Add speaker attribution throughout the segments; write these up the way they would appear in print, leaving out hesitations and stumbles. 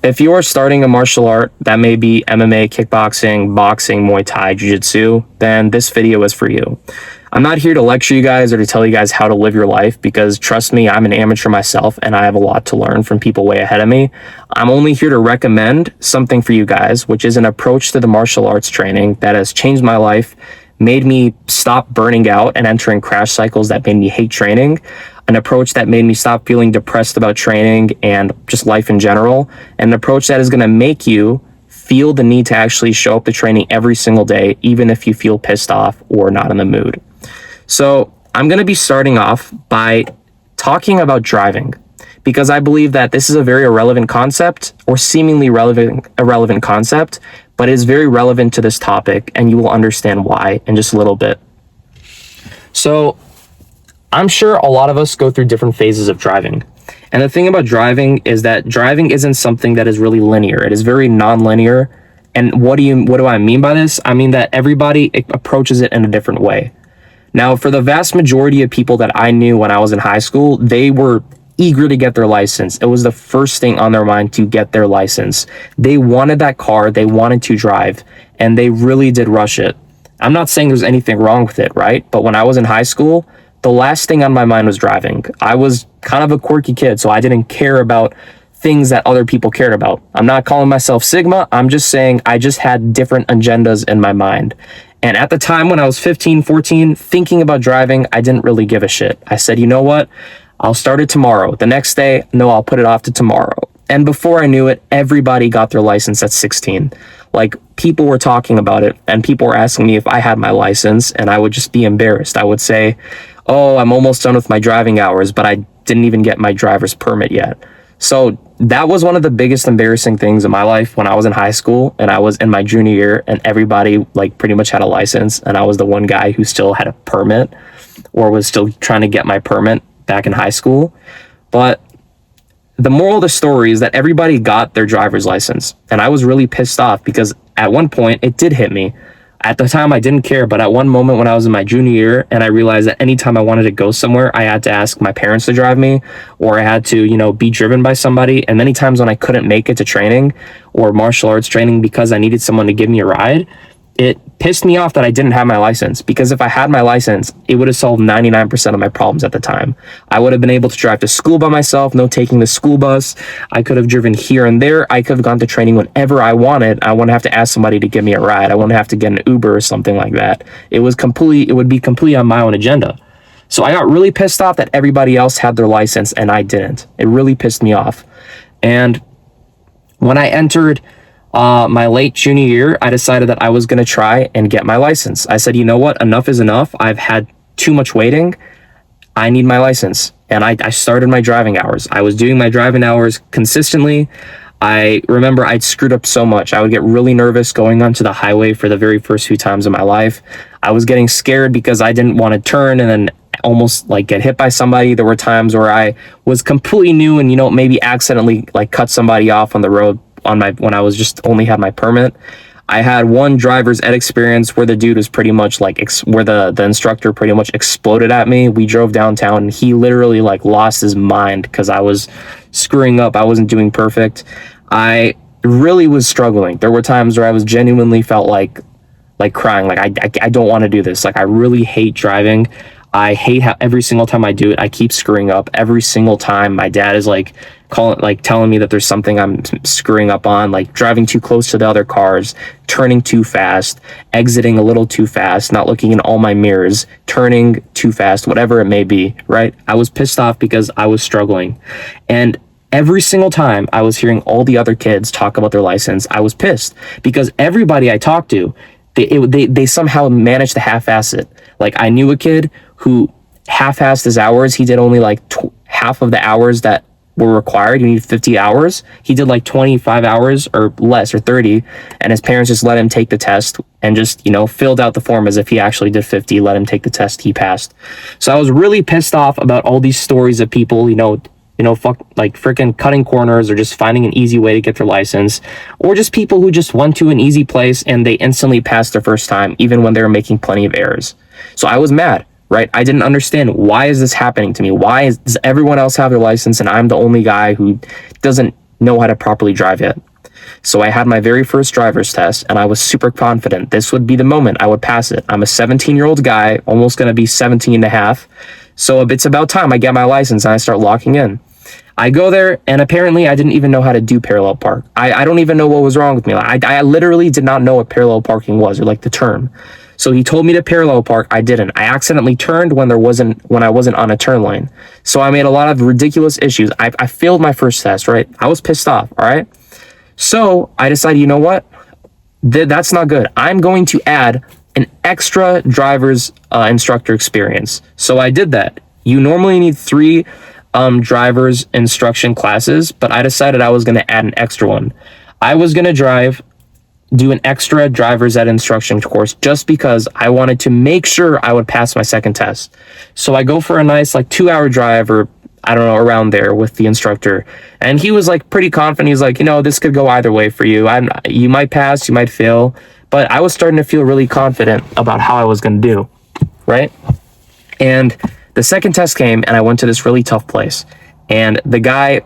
Speaker 1: If you are starting a martial art, that may be MMA, kickboxing, boxing, Muay Thai, Jiu-Jitsu, then this video is for you. I'm not here to lecture you guys or to tell you guys how to live your life, because trust me, I'm an amateur myself and I have a lot to learn from people way ahead of me. I'm only here to recommend something for you guys, which is an approach to the martial arts training that has changed my life, made me stop burning out and entering crash cycles that made me hate training, an approach that made me stop feeling depressed about training and just life in general, and an approach that is going to make you feel the need to actually show up to training every single day, even if you feel pissed off or not in the mood. So I'm going to be starting off by talking about driving, because I believe that this is a very irrelevant concept, or seemingly irrelevant concept, but it is very relevant to this topic, and you will understand why in just a little bit. So I'm sure a lot of us go through different phases of driving. And the thing about driving is that driving isn't something that is really linear. It is very non-linear. And what do I mean by this? I mean that everybody approaches it in a different way. Now, for the vast majority of people that I knew when I was in high school, they were eager to get their license. It was the first thing on their mind to get their license. They wanted that car, they wanted to drive, and they really did rush it. I'm not saying there's anything wrong with it, right? But when I was in high school, the last thing on my mind was driving. I was kind of a quirky kid, so I didn't care about things that other people cared about. I'm not calling myself Sigma. I'm just saying I just had different agendas in my mind. And at the time when I was 15, 14, thinking about driving, I didn't really give a shit. I said, you know what? I'll start it tomorrow. The next day, no, I'll put it off to tomorrow. And before I knew it, everybody got their license at 16. Like, people were talking about it, and people were asking me if I had my license, and I would just be embarrassed. I would say, oh, I'm almost done with my driving hours, but I didn't even get my driver's permit yet. So that was one of the biggest embarrassing things in my life when I was in high school and I was in my junior year, and everybody like pretty much had a license, and I was the one guy who still had a permit or was still trying to get my permit back in high school. But the moral of the story is that everybody got their driver's license, and I was really pissed off because at one point it did hit me. At the time, I didn't care, but at one moment when I was in my junior year and I realized that anytime I wanted to go somewhere, I had to ask my parents to drive me, or I had to, be driven by somebody. And many times when I couldn't make it to training or martial arts training because I needed someone to give me a ride, it pissed me off that I didn't have my license, because if I had my license, it would have solved 99% of my problems at the time. I would have been able to drive to school by myself, no taking the school bus. I could have driven here and there. I could have gone to training whenever I wanted. I wouldn't have to ask somebody to give me a ride. I wouldn't have to get an Uber or something like that. It would be completely on my own agenda. So I got really pissed off that everybody else had their license and I didn't. It really pissed me off. And when I entered my late junior year, I decided that I was going to try and get my license. I said, you know what? Enough is enough. I've had too much waiting. I need my license. And I started my driving hours. I was doing my driving hours consistently. I remember I'd screwed up so much. I would get really nervous going onto the highway for the very first few times in my life. I was getting scared because I didn't want to turn and then almost like get hit by somebody. There were times where I was completely new and, maybe accidentally like cut somebody off on the road when I was just only had my permit. I had one driver's ed experience where the dude was pretty much like where the instructor pretty much exploded at me. We drove downtown and he literally like lost his mind because I was screwing up. I wasn't doing perfect. I really was struggling. There were times where I was genuinely felt like crying. Like I don't want to do this. Like I really hate driving. I hate how every single time I do it, I keep screwing up. Every single time my dad is telling me that there's something I'm screwing up on, like driving too close to the other cars, turning too fast, exiting a little too fast, not looking in all my mirrors, turning too fast, whatever it may be, right? I was pissed off because I was struggling. And every single time I was hearing all the other kids talk about their license, I was pissed because everybody I talked to, they somehow managed to half-ass it. Like I knew a kid who half-assed his hours. He did only like half of the hours that were required. You need 50 hours. He did like 25 hours or less, or 30, and his parents just let him take the test and just, filled out the form as if he actually did 50, let him take the test, he passed. So I was really pissed off about all these stories of people, freaking cutting corners or just finding an easy way to get their license, or just people who just went to an easy place and they instantly passed their first time, even when they were making plenty of errors. So I was mad. Right? I didn't understand, why is this happening to me? Why does everyone else have their license and I'm the only guy who doesn't know how to properly drive yet. So I had my very first driver's test, and I was super confident this would be the moment I would pass it. I'm a 17-year-old guy, almost going to be 17 and a half. So it's about time I get my license and I start locking in. I go there, and apparently I didn't even know how to do parallel park. I don't even know what was wrong with me. I literally did not know what parallel parking was, or like the term. So he told me to parallel park. I didn't. I accidentally turned when I wasn't on a turn lane. So I made a lot of ridiculous issues. I failed my first test, right? I was pissed off, all right? So I decided, you know what? That's not good. I'm going to add an extra driver's instructor experience. So I did that. You normally need 3 driver's instruction classes, but I decided I was going to add an extra one. I was going to do an extra driver's ed instruction course just because I wanted to make sure I would pass my second test. So I go for a nice 2-hour drive, or I don't know, around there with the instructor. And he was pretty confident. He's like, this could go either way for you. You might pass, you might fail. But I was starting to feel really confident about how I was going to do, right? And the second test came, and I went to this really tough place. And the guy,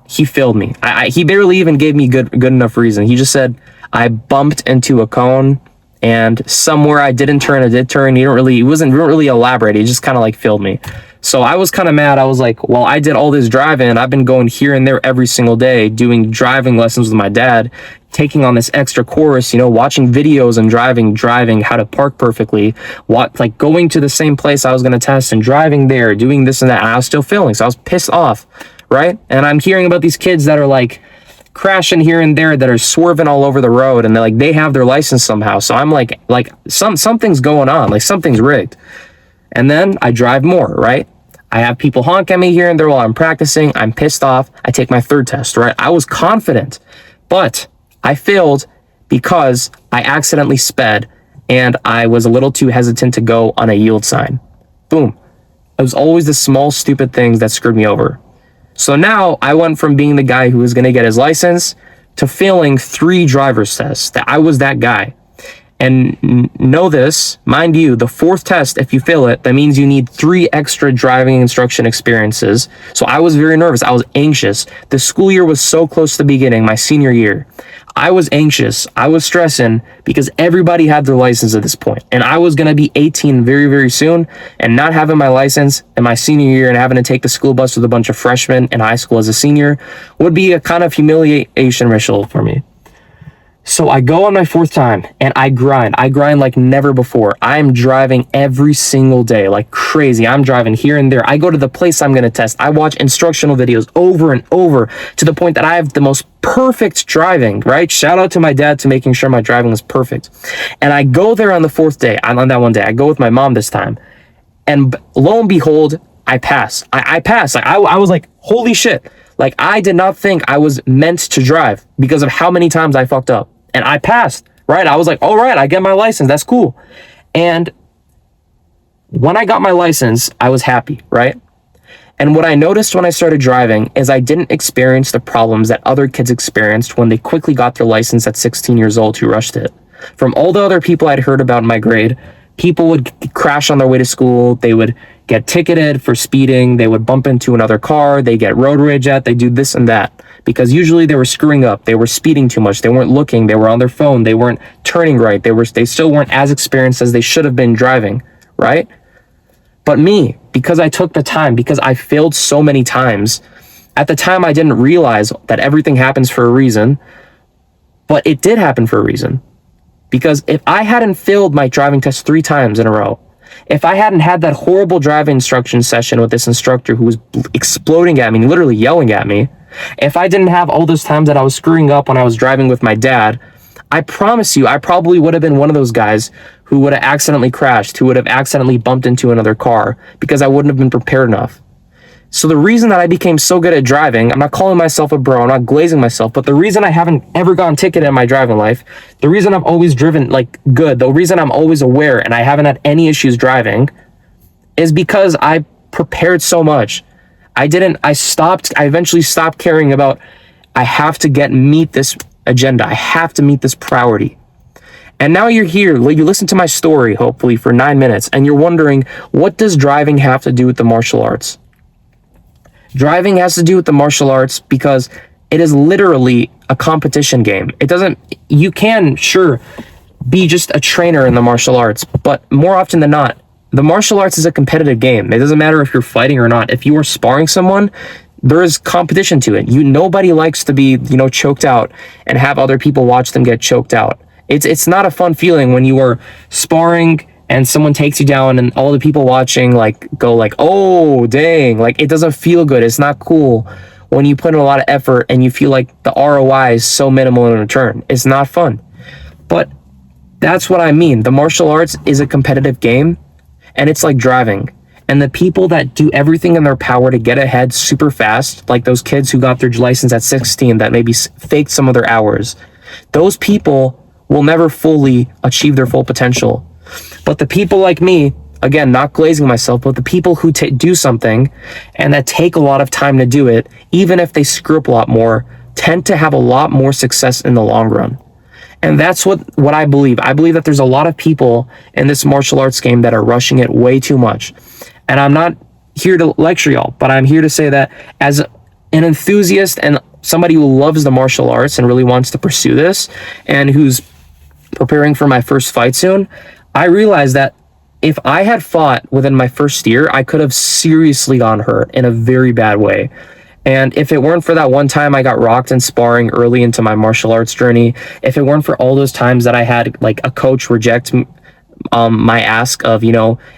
Speaker 1: he failed me. He barely even gave me good enough reason. He just said, I bumped into a cone, and somewhere I didn't turn, I did turn. He wasn't really elaborate. He just kind of failed me. So I was kind of mad. I was like, well, I did all this driving. I've been going here and there every single day, doing driving lessons with my dad, taking on this extra course, watching videos and driving how to park perfectly, going to the same place I was going to test and driving there, doing this and that. And I was still failing. So I was pissed off, right? And I'm hearing about these kids that are crashing here and there, that are swerving all over the road, and they have their license somehow. So I'm something's going on, something's rigged. And then I drive more, right? I have people honk at me here and there while I'm practicing. I'm pissed off. I take my third test, right? I was confident, but I failed because I accidentally sped, and I was a little too hesitant to go on a yield sign. Boom. It was always the small, stupid things that screwed me over. So now I went from being the guy who was going to get his license to failing 3 driver's tests. That I was that guy. And know this, mind you, the 4th test, if you fail it, that means you need 3 extra driving instruction experiences. So I was very nervous. I was anxious. The school year was so close to the beginning, my senior year. I was anxious. I was stressing because everybody had their license at this point. And I was going to be 18 very, very soon, and not having my license in my senior year and having to take the school bus with a bunch of freshmen in high school as a senior would be a kind of humiliation ritual for me. So I go on my 4th time, and I grind like never before. I'm driving every single day like crazy. I'm driving here and there. I go to the place I'm going to test. I watch instructional videos over and over to the point that I have the most perfect driving, right? Shout out to my dad to making sure my driving was perfect. And I go there on the 4th day. On that one day, I go with my mom this time. And lo and behold, I pass. I pass. I was like, holy shit. I did not think I was meant to drive because of how many times I fucked up. And I passed, right? I was like, all right, I get my license. That's cool. And when I got my license, I was happy, right? And what I noticed when I started driving is I didn't experience the problems that other kids experienced when they quickly got their license at 16 years old who rushed it. From all the other people I'd heard about in my grade, people would crash on their way to school. They would get ticketed for speeding. They would bump into another car. They get road rage at. They do this and that. Because usually they were screwing up. They were speeding too much. They weren't looking. They were on their phone. They weren't turning right. They still weren't as experienced as they should have been driving, right? But me, because I took the time, because I failed so many times, at the time I didn't realize that everything happens for a reason, but it did happen for a reason. Because if I hadn't failed my driving test 3 times in a row, if I hadn't had that horrible driving instruction session with this instructor who was exploding at me, literally yelling at me, if I didn't have all those times that I was screwing up when I was driving with my dad, I promise you, I probably would have been one of those guys who would have accidentally crashed, who would have accidentally bumped into another car because I wouldn't have been prepared enough. So the reason that I became so good at driving, I'm not calling myself a bro, I'm not glazing myself, but the reason I haven't ever gotten ticketed in my driving life, the reason I've always driven good, the reason I'm always aware and I haven't had any issues driving is because I prepared so much. I eventually stopped caring about, I have to meet this agenda. I have to meet this priority. And now you're here, you listen to my story, hopefully for 9 minutes, and you're wondering, what does driving have to do with the martial arts? Driving has to do with the martial arts because It is literally a competition game. It doesn't, you can, sure, be just a trainer in the martial arts, but more often than not, the martial arts is a competitive game. It doesn't matter if you're fighting or not. If you are sparring someone, there is competition to it. Nobody likes to be, choked out and have other people watch them get choked out. It's not a fun feeling when you are sparring and someone takes you down and all the people watching go oh dang, it doesn't feel good. It's not cool when you put in a lot of effort and you feel like the ROI is so minimal in return. It's not fun. But that's what I mean. The martial arts is a competitive game, and it's like driving. And the people that do everything in their power to get ahead super fast, like those kids who got their license at 16 that maybe faked some of their hours, those people will never fully achieve their full potential. But the people like me, again, not glazing myself, but the people who do something and that take a lot of time to do it, even if they screw up a lot more, tend to have a lot more success in the long run. And that's what I believe. I believe that there's a lot of people in this martial arts game that are rushing it way too much. And I'm not here to lecture y'all, but I'm here to say that as an enthusiast and somebody who loves the martial arts and really wants to pursue this and who's preparing for my first fight soon, I realized that if I had fought within my first year, I could have seriously gotten hurt in a very bad way. And if it weren't for that one time I got rocked in sparring early into my martial arts journey, if it weren't for all those times that I had a coach reject my ask of,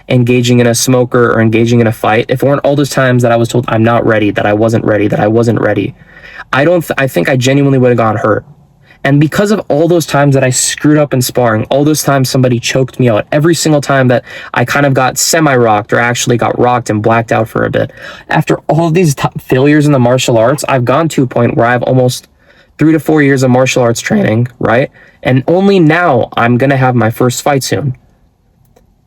Speaker 1: engaging in a smoker or engaging in a fight, if it weren't all those times that I was told I'm not ready, that I wasn't ready, I think I genuinely would have gotten hurt. And because of all those times that I screwed up in sparring, all those times somebody choked me out, every single time that I kind of got semi-rocked or actually got rocked and blacked out for a bit, after all of these failures in the martial arts, I've gone to a point where I have almost 3 to 4 years of martial arts training, right? And only now I'm going to have my first fight soon.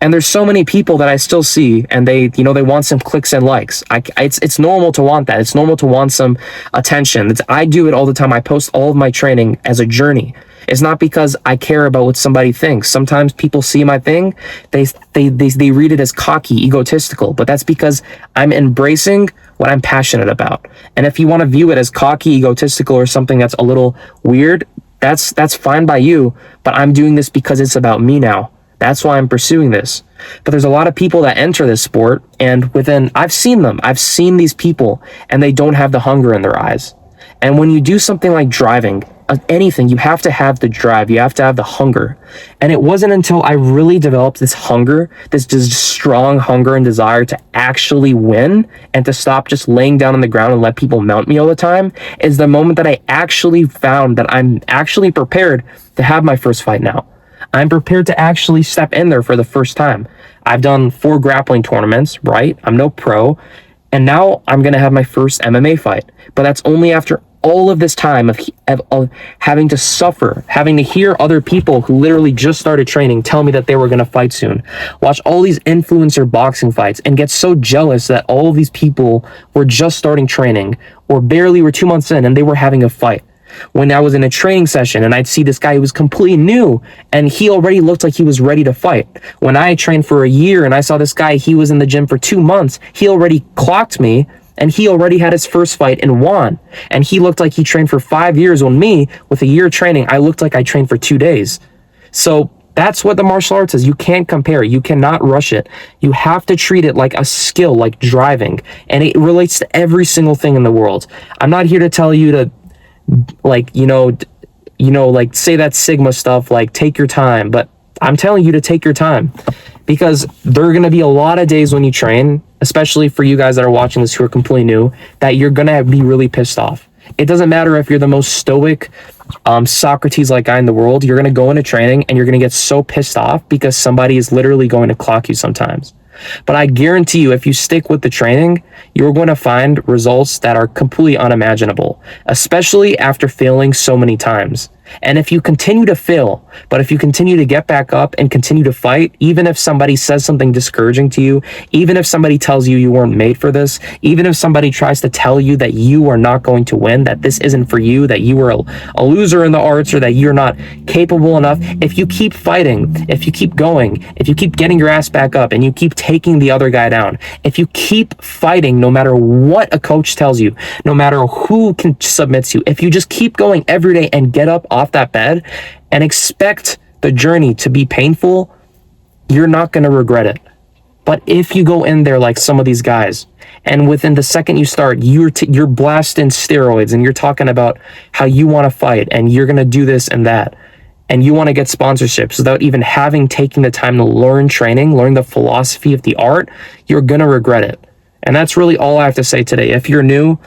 Speaker 1: And there's so many people that I still see, and they want some clicks and likes. It's normal to want that. It's normal to want some attention. I do it all the time. I post all of my training as a journey. It's not because I care about what somebody thinks. Sometimes people see my thing, they read it as cocky, egotistical, but that's because I'm embracing what I'm passionate about. And if you want to view it as cocky, egotistical, or something that's a little weird, that's fine by you, but I'm doing this because it's about me now. That's why I'm pursuing this. But there's a lot of people that enter this sport, and I've seen these people, and they don't have the hunger in their eyes. And when you do something like driving, anything, you have to have the drive, you have to have the hunger. And it wasn't until I really developed this hunger, this just strong hunger and desire to actually win and to stop just laying down on the ground and let people mount me all the time, is the moment that I actually found that I'm actually prepared to have my first fight now. I'm prepared to actually step in there for the first time. I've done 4 grappling tournaments, right? I'm no pro. And now I'm going to have my first MMA fight. But that's only after all of this time of having to suffer, having to hear other people who literally just started training tell me that they were going to fight soon. Watch all these influencer boxing fights and get so jealous that all of these people were just starting training or barely were 2 months in and they were having a fight. When I was in a training session and I'd see this guy who was completely new and he already looked like he was ready to fight. When I trained for a year and I saw this guy, he was in the gym for 2 months, he already clocked me and he already had his first fight and won. And he looked like he trained for 5 years, when me, with a year of training, I looked like I trained for 2 days. So that's what the martial arts is. You can't compare. You cannot rush it. You have to treat it like a skill, like driving. And it relates to every single thing in the world. I'm not here to tell you to say that Sigma stuff, take your time, but I'm telling you to take your time, because there are going to be a lot of days when you train, especially for you guys that are watching this who are completely new, that you're going to be really pissed off. It doesn't matter if you're the most stoic, Socrates-like guy in the world, you're going to go into training and you're going to get so pissed off because somebody is literally going to clock you sometimes. But I guarantee you, if you stick with the training, you're going to find results that are completely unimaginable, especially after failing so many times. And if you continue to fail, but if you continue to get back up and continue to fight, even if somebody says something discouraging to you, even if somebody tells you you weren't made for this, even if somebody tries to tell you that you are not going to win, that this isn't for you, that you are a loser in the arts, or that you're not capable enough, if you keep fighting, if you keep going, if you keep getting your ass back up and you keep taking the other guy down, if you keep fighting no matter what a coach tells you, no matter who submits you, if you just keep going every day and get up off that bed and expect the journey to be painful, you're not going to regret it. But if you go in there like some of these guys, and within the second you start, you're blasting steroids and you're talking about how you want to fight and you're going to do this and that, and you want to get sponsorships without even having taken the time to learn training, learn the philosophy of the art, you're going to regret it. And that's really all I have to say today. If you're new,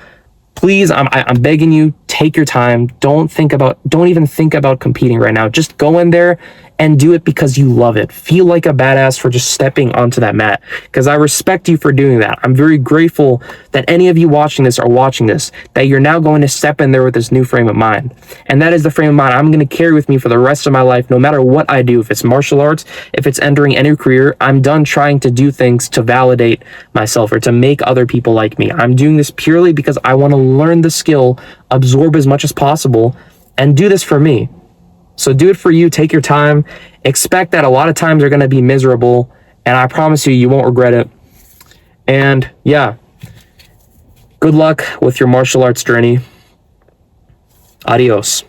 Speaker 1: please, I'm begging you, take your time. Don't even think about competing right now. Just go in there and do it because you love it. Feel like a badass for just stepping onto that mat, because I respect you for doing that. I'm very grateful that any of you watching this are watching this, that you're now going to step in there with this new frame of mind. And that is the frame of mind I'm going to carry with me for the rest of my life, no matter what I do. If it's martial arts, if it's entering any career, I'm done trying to do things to validate myself or to make other people like me. I'm doing this purely because I want to learn the skill, absorb as much as possible, and do this for me. So do it for you. Take your time. Expect that a lot of times are going to be miserable, and I promise you, you won't regret it. And yeah, good luck with your martial arts journey. Adios.